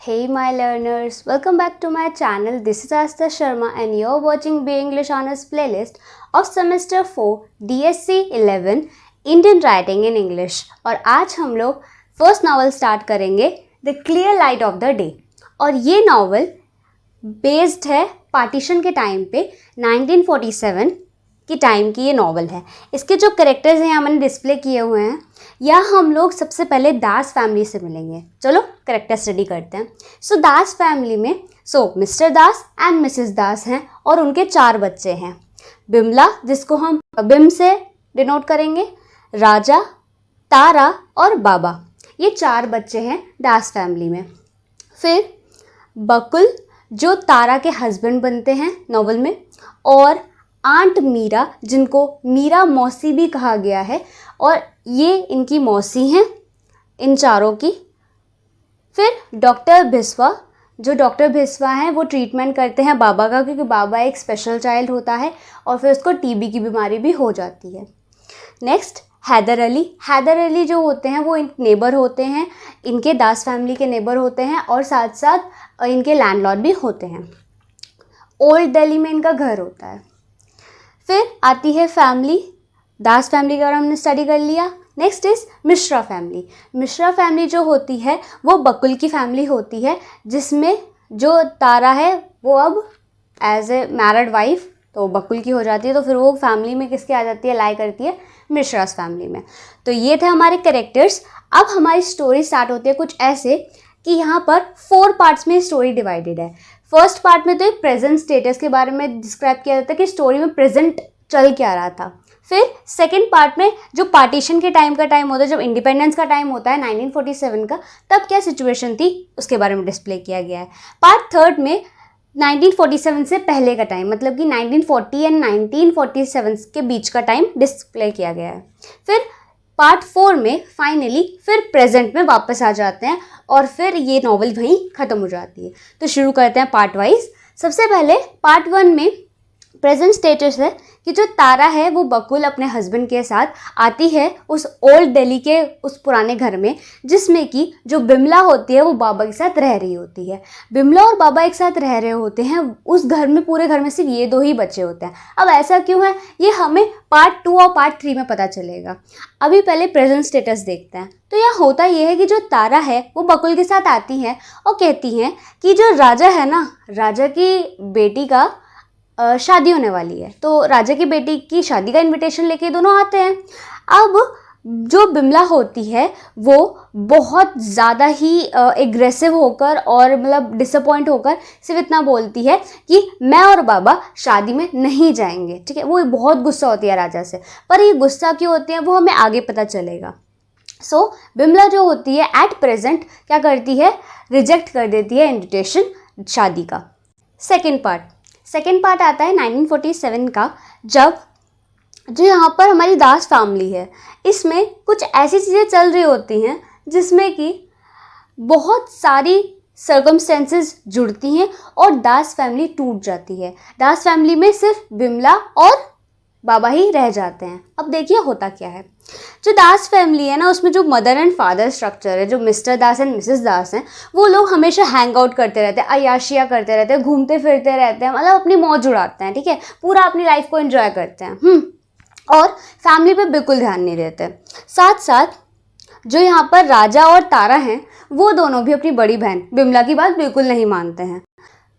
Hey my learners, welcome back to my channel. This is Asta Sharma and you're watching Be English Honors playlist of semester 4 DSC 11 Indian Writing in English. और आज हम लोग first novel start करेंगे the clear light of the day. और ये novel based है partition के time पे 1947 की टाइम की ये नावल है। इसके जो कैरेक्टर्स हैं यहाँ मैंने डिस्प्ले किए हुए हैं। यहाँ हम लोग सबसे पहले दास फैमिली से मिलेंगे। चलो कैरेक्टर स्टडी करते हैं। सो दास फैमिली में मिस्टर दास एंड मिसेस दास हैं और उनके 4 बच्चे हैं। बिमला, जिसको हम बिम से डिनोट करेंगे, राजा, तारा और बाबा, ये 4 बच्चे हैं दास फैमिली में। फिर बकुल, जो तारा के हस्बैंड बनते हैं नॉवल में, और आंट मीरा, जिनको मीरा मौसी भी कहा गया है, और ये इनकी मौसी हैं इन चारों की। फिर डॉक्टर भिस्वा, जो डॉक्टर भिस्वा हैं वो ट्रीटमेंट करते हैं बाबा का, क्योंकि बाबा एक स्पेशल चाइल्ड होता है और फिर उसको टीबी की बीमारी भी हो जाती है। नेक्स्ट हैदर अली। हैदर अली जो होते हैं वो नेबर होते हैं, इनके दास फैमिली के नेबर होते हैं और साथ साथ इनके लैंडलॉर्ड भी होते हैं। ओल्ड दिल्ली में इनका घर होता है। फिर आती है फैमिली, दास फैमिली का हमने स्टडी कर लिया। Next is Mishra family. Mishra family जो होती है वो बकुल की फैमिली होती है, जिसमें जो तारा है वो अब एज ए मैरिड वाइफ तो बकुल की हो जाती है, तो फिर वो फैमिली में किसके आ जाती है, लाई करती है मिश्रास फैमिली में। तो ये थे हमारे कैरेक्टर्स। अब हमारी स्टोरी स्टार्ट होती है कुछ ऐसे कि यहाँ पर 4 पार्ट्स में स्टोरी डिवाइडेड है। फर्स्ट पार्ट में तो एक प्रेजेंट स्टेटस के बारे में डिस्क्राइब किया जाता है कि स्टोरी में प्रेजेंट चल क्या रहा था। फिर सेकंड पार्ट में जो पार्टीशन के टाइम का टाइम होता है, जब इंडिपेंडेंस का टाइम होता है 1947 का, तब क्या सिचुएशन थी उसके बारे में डिस्प्ले किया गया है। पार्ट थर्ड में 1947 से पहले का टाइम, मतलब कि 1940 एंड 1947 के बीच का टाइम डिस्प्ले किया गया है। फिर पार्ट 4 में फाइनली फिर प्रेजेंट में वापस आ जाते हैं और फिर ये नॉवल वहीं ख़त्म हो जाती है। तो शुरू करते हैं पार्ट वाइज। सबसे पहले पार्ट 1 में प्रेजेंट स्टेटस है कि जो तारा है वो बकुल अपने हस्बैंड के साथ आती है उस ओल्ड दिल्ली के उस पुराने घर में, जिसमें कि जो बिमला होती है वो बाबा के साथ रह रही होती है। बिमला और बाबा एक साथ रह रहे होते हैं उस घर में, पूरे घर में सिर्फ ये 2 ही बच्चे होते हैं। अब ऐसा क्यों है ये हमें पार्ट 2 और पार्ट 3 में पता चलेगा। अभी पहले प्रेजेंट स्टेटस देखते हैं। तो यहाँ होता ये है कि जो तारा है वो बकुल के साथ आती है और कहती हैं कि जो राजा है ना, राजा की बेटी का शादी होने वाली है, तो राजा की बेटी की शादी का इनविटेशन लेके दोनों आते हैं। अब जो बिमला होती है वो बहुत ज़्यादा ही एग्रेसिव होकर और मतलब डिसअपॉइंट होकर सिर्फ इतना बोलती है कि मैं और बाबा शादी में नहीं जाएंगे। ठीक है, वो बहुत गुस्सा होती है राजा से, पर ये गुस्सा क्यों होती है वो हमें आगे पता चलेगा। सो बिमला जो होती है एट प्रेजेंट क्या करती है, रिजेक्ट कर देती है इनविटेशन शादी का। सेकेंड पार्ट आता है 1947 का, जब जो यहाँ पर हमारी दास फैमिली है इसमें कुछ ऐसी चीज़ें चल रही होती हैं जिसमें कि बहुत सारी सर्कमस्टेंसेस जुड़ती हैं और दास फैमिली टूट जाती है। दास फैमिली में सिर्फ बिमला और बाबा ही रह जाते हैं। अब देखिए होता क्या है। जो दास फैमिली है ना, उसमें जो मदर एंड फादर स्ट्रक्चर है, जो मिस्टर दास एंड मिसेस दास हैं, वो लोग हमेशा हैंग आउट करते रहते हैं, अय्याशियाँ करते रहते हैं, घूमते फिरते रहते हैं, मतलब अपनी मौज उड़ाते हैं। ठीक है, पूरा अपनी लाइफ को एंजॉय करते हैं और फैमिली पे बिल्कुल ध्यान नहीं देते। साथ साथ जो यहाँ पर राजा और तारा हैं वो दोनों भी अपनी बड़ी बहन बिमला की बात बिल्कुल नहीं मानते हैं।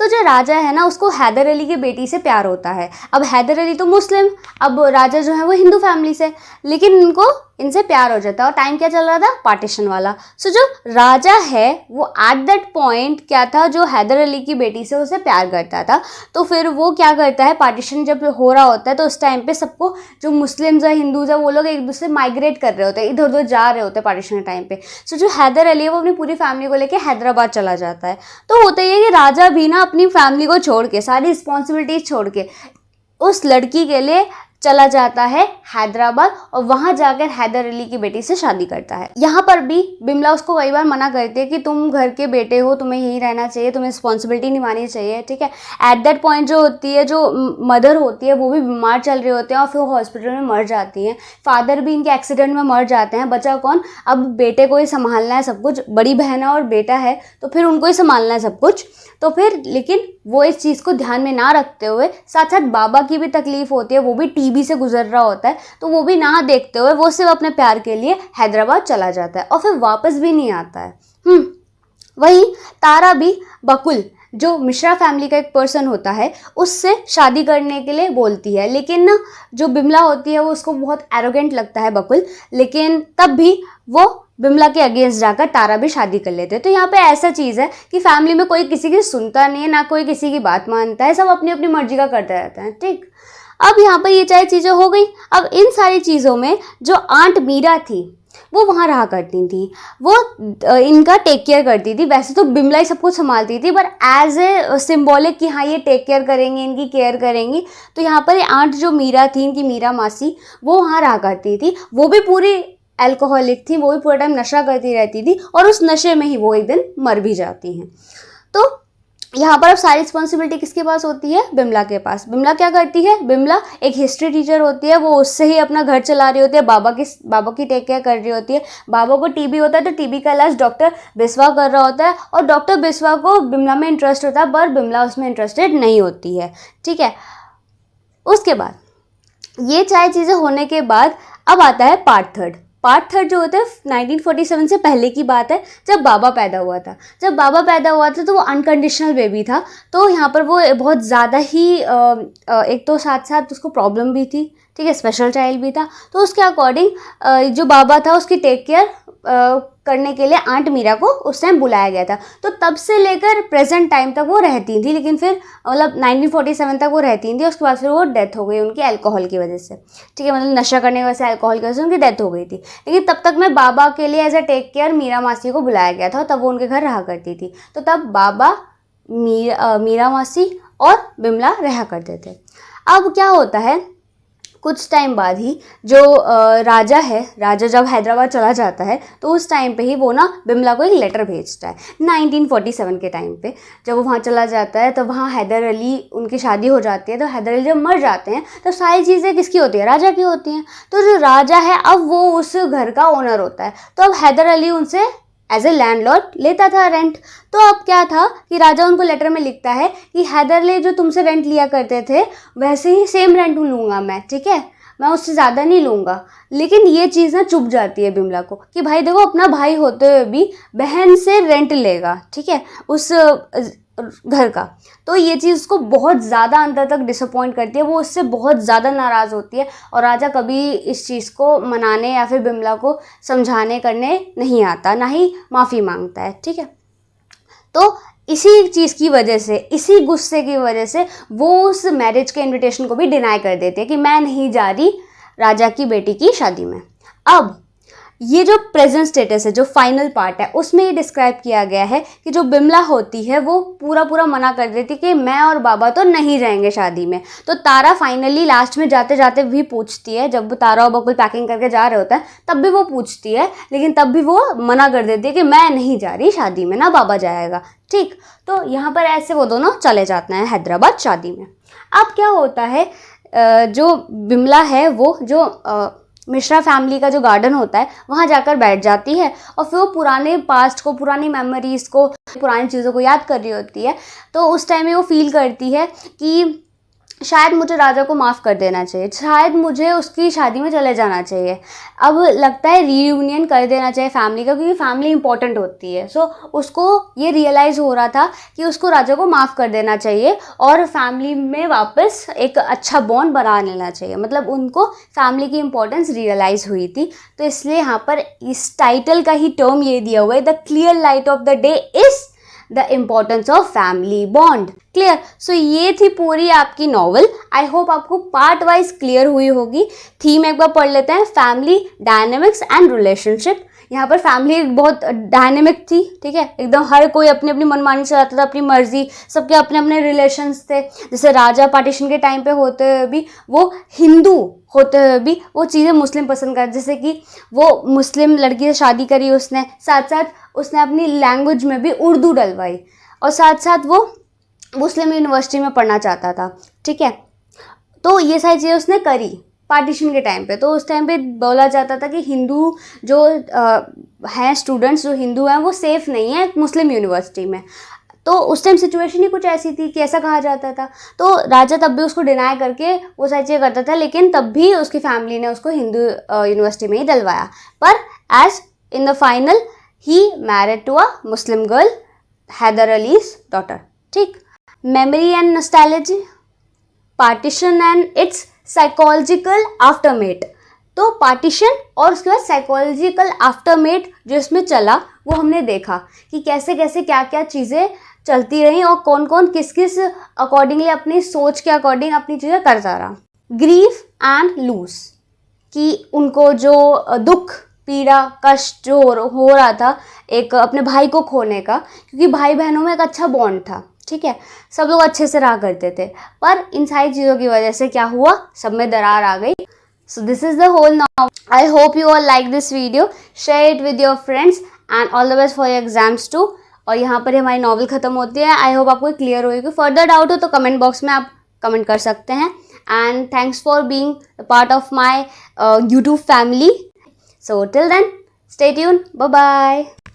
तो जो राजा है ना, उसको हैदर अली की बेटी से प्यार होता है। अब हैदर अली तो मुस्लिम, अब राजा जो है वो हिंदू फैमिली से, लेकिन इनको इनसे प्यार हो जाता है। और टाइम क्या चल रहा था, पार्टीशन वाला। सो जो राजा है वो एट दैट पॉइंट क्या था, जो हैदर अली की बेटी से उसे प्यार करता था। तो फिर वो क्या करता है, पार्टीशन जब हो रहा होता है तो उस टाइम पे सबको, जो मुस्लिम्स है हिंदूज है, वो लोग एक दूसरे माइग्रेट कर रहे होते हैं, इधर उधर जा रहे होते हैं पार्टीशन के टाइम पे। सो जो हैदर अली है वो अपनी पूरी फैमिली को लेकर हैदराबाद चला जाता है। तो होता ही है कि राजा भी ना अपनी फैमिली को छोड़ के, सारी रिस्पॉन्सिबिलिटीज छोड़ के उस लड़की के लिए चला जाता है हैदराबाद और वहाँ जाकर हैदर अली की बेटी से शादी करता है। यहाँ पर भी बिमला उसको कई बार मना करती है कि तुम घर के बेटे हो, तुम्हें यहीं रहना चाहिए, तुम्हें रिस्पॉन्सिबिलिटी निभानी चाहिए, ठीक है। एट दैट पॉइंट जो होती है, जो मदर होती है वो भी बीमार चल रहे होते हैं और फिर वो हॉस्पिटल में मर जाती हैं। फादर भी इनके एक्सीडेंट में मर जाते हैं। बचा कौन? अब बेटे को ही संभालना है सब कुछ, बड़ी बहन है और बेटा है तो फिर उनको ही संभालना है सब कुछ। तो फिर लेकिन वो इस चीज़ को ध्यान में ना रखते हुए, साथ साथ बाबा की भी तकलीफ होती है, वो भी टीबी से गुजर रहा होता है, तो वो भी ना देखते हुए वो सिर्फ अपने प्यार के लिए हैदराबाद चला जाता है और फिर वापस भी नहीं आता है। वहीं तारा भी बकुल, जो मिश्रा फैमिली का एक पर्सन होता है, उससे शादी करने के लिए बोलती है। लेकिन ना जो बिमला होती है वो उसको बहुत एरोगेंट लगता है बकुल, लेकिन तब भी वो बिमला के अगेंस्ट जाकर तारा भी शादी कर लेते हैं। तो यहाँ पे ऐसा चीज़ है कि फैमिली में कोई किसी की सुनता नहीं है, ना कोई किसी की बात मानता है, सब अपनी अपनी मर्जी का करते रहते हैं, ठीक। अब यहाँ पर ये चाहे चीज़ें हो गई। अब इन सारी चीज़ों में जो आंट मीरा थी वो वहाँ रहा करती थी, वो इनका टेक केयर करती थी। वैसे तो बिमला ही सब कुछ संभालती थी, पर एज ए सिम्बॉलिक कि हाँ ये टेक केयर करेंगी, इनकी केयर करेंगी, तो यहाँ पर आंट जो मीरा थी, इनकी मीरा मासी, वो वहाँ रहा करती थी। वो भी पूरी अल्कोहलिक थी, वो भी पूरा टाइम नशा करती रहती थी और उस नशे में ही वो एक दिन मर भी जाती हैं। तो यहाँ पर अब सारी रिस्पॉन्सिबिलिटी किसके पास होती है? बिमला के पास। बिमला क्या करती है? बिमला एक हिस्ट्री टीचर होती है, वो उससे ही अपना घर चला रही होती है, बाबा की टेक केयर कर रही होती है। बाबा को टीबी होता है तो टीबी का इलाज डॉक्टर बिस्वा कर रहा होता है और डॉक्टर बिस्वा को बिमला में इंटरेस्ट होता है, पर बिमला उसमें इंटरेस्टेड नहीं होती है, ठीक है। उसके बाद ये चाहे चीज़ें होने के बाद अब आता है पार्ट थर्ड जो होता है 1947 से पहले की बात है, जब बाबा पैदा हुआ था। जब बाबा पैदा हुआ था तो वो अनकंडीशनल बेबी था, तो यहाँ पर वो बहुत ज़्यादा ही एक तो साथ साथ उसको प्रॉब्लम भी थी, ठीक है, स्पेशल चाइल्ड भी था। तो उसके अकॉर्डिंग जो बाबा था उसकी टेक केयर करने के लिए आंट मीरा को उस टाइम बुलाया गया था। तो तब से लेकर प्रेजेंट टाइम तक वो रहती थी, लेकिन फिर मतलब 1947 तक वो रहती थी। उसके बाद फिर वो डेथ हो गई उनकी अल्कोहल की वजह से, ठीक है, मतलब नशा करने की वजह से, अल्कोहल की वजह से उनकी डेथ हो गई थी। लेकिन तब तक में बाबा के लिए as a take care Meera मासी को बुलाया गया था, तब वो उनके घर रहा करती थी। तो तब बाबा, मीरा मासी और बिमला रहा करते थे। अब क्या होता है, कुछ टाइम बाद ही जो राजा जब हैदराबाद चला जाता है तो उस टाइम पे ही वो ना बिमला को एक लेटर भेजता है 1947 के टाइम पे। जब वो वहाँ चला जाता है तो वहाँ हैदर अली, उनकी शादी हो जाती है, तो हैदर अली जब मर जाते हैं तो सारी चीज़ें किसकी होती है? राजा की होती हैं। तो जो राजा है अब वो उस घर का ओनर होता है, तो अब हैदर अली उनसे एज ए लैंडलॉर्ड लेता था रेंट। तो अब क्या था कि राजा उनको लेटर में लिखता है कि हैदर अली जो तुमसे रेंट लिया करते थे वैसे ही सेम रेंट लूँगा मैं, ठीक है, मैं उससे ज़्यादा नहीं लूँगा। लेकिन ये चीज़ ना चुभ जाती है बिमला को कि भाई देखो, अपना भाई होते हुए भी बहन से रेंट लेगा, ठीक है, उस घर का। तो ये चीज़ उसको बहुत ज़्यादा अंदर तक डिसअपॉइंट करती है, वो उससे बहुत ज़्यादा नाराज़ होती है और राजा कभी इस चीज़ को मनाने या फिर बिमला को समझाने करने नहीं आता, ना ही माफ़ी मांगता है, ठीक है। तो इसी चीज़ की वजह से, इसी गुस्से की वजह से वो उस मैरिज के इनविटेशन को भी डिनाई कर देते हैं कि मैं नहीं जा रही राजा की बेटी की शादी में। अब ये जो प्रेजेंट स्टेटस है, जो फाइनल पार्ट है, उसमें ये डिस्क्राइब किया गया है कि जो बिमला होती है वो पूरा मना कर देती कि मैं और बाबा तो नहीं जाएंगे शादी में। तो तारा फाइनली लास्ट में जाते जाते भी पूछती है, जब तारा और बकुल पैकिंग करके जा रहे होते हैं तब भी वो पूछती है, लेकिन तब भी वो मना कर देती है कि मैं नहीं जा रही शादी में, ना बाबा जाएगा, ठीक। तो यहाँ पर ऐसे वो दोनों चले जाते हैं हैदराबाद शादी में। अब क्या होता है, जो बिमला है वो जो मिश्रा फैमिली का जो गार्डन होता है वहाँ जाकर बैठ जाती है और फिर वो पुराने पास्ट को, पुरानी मेमोरीज़ को, पुरानी चीज़ों को याद कर रही होती है। तो उस टाइम में वो फील करती है कि शायद मुझे राजा को माफ़ कर देना चाहिए, शायद मुझे उसकी शादी में चले जाना चाहिए। अब लगता है रीयूनियन कर देना चाहिए फैमिली का, क्योंकि फैमिली इंपॉर्टेंट होती है। सो उसको ये रियलाइज़ हो रहा था कि उसको राजा को माफ़ कर देना चाहिए और फैमिली में वापस एक अच्छा बॉन्ड बना लेना चाहिए। मतलब उनको फैमिली की इंपॉर्टेंस रियलाइज़ हुई थी। तो इसलिए यहाँ पर इस टाइटल का ही टर्म ये दिया हुआ है, the clear light of the day is the importance of family bond. Clear? So ये थी पूरी आपकी नॉवल। आई होप आपको पार्ट वाइज क्लियर हुई होगी। थीम एक बार पढ़ लेते हैं, फैमिली डायनेमिक्स एंड रिलेशनशिप। यहाँ पर फैमिली बहुत डायनेमिक थी, ठीक है, एकदम हर कोई अपनी अपनी मनमानी चलाता था, अपनी मर्जी, सबके अपने अपने रिलेशंस थे। जैसे राजा पार्टीशन के टाइम पे होते हुए भी, वो हिंदू होते हुए भी वो चीज़ें मुस्लिम पसंद करते, जैसे कि वो मुस्लिम लड़की से शादी करी उसने, साथ साथ उसने अपनी लैंग्वेज में भी उर्दू डलवाई, और साथ साथ वो मुस्लिम यूनिवर्सिटी में पढ़ना चाहता था, ठीक है। तो ये सारी चीज़ें उसने करी पार्टीशन के टाइम पे। तो उस टाइम पे बोला जाता था कि हिंदू जो हैं स्टूडेंट्स जो हिंदू हैं वो सेफ़ नहीं है मुस्लिम यूनिवर्सिटी में। तो उस टाइम सिचुएशन ही कुछ ऐसी थी कि ऐसा कहा जाता था। तो राजा तब भी उसको डिनाई करके वो सारी चीज़ें करता था, लेकिन तब भी उसकी फैमिली ने उसको हिंदू यूनिवर्सिटी में ही डलवाया। पर as in the final he married to a Muslim girl, Haider Ali's daughter, ठीक। Memory and nostalgia, partition and its psychological aftermath. तो पार्टीशन और उसके बाद साइकोलॉजिकल आफ्टरमेट जो इसमें चला वो हमने देखा कि कैसे कैसे क्या क्या चीज़ें चलती रही और कौन कौन किस किस अकॉर्डिंगली अपनी सोच के अकॉर्डिंग अपनी चीज़ें करता रहा। ग्रीफ एंड लूज, कि उनको जो दुख पीड़ा कष्ट जो हो रहा था एक अपने भाई को खोने का, क्योंकि भाई बहनों में एक अच्छा बॉन्ड था, ठीक है, सब लोग अच्छे से रहा करते थे। पर इन सारी चीज़ों की वजह से क्या हुआ, सब में दरार आ गई। So this is the whole novel. I hope you all like this video, share it with your friends and all the best for your exams too. और यहाँ पर हमारी नॉवल ख़त्म होती है। आई होप आपको क्लियर होगी। फर्दर डाउट हो तो कमेंट बॉक्स में आप कमेंट कर सकते हैं। And thanks for being part of my YouTube family. So till then, stay tuned. Bye bye.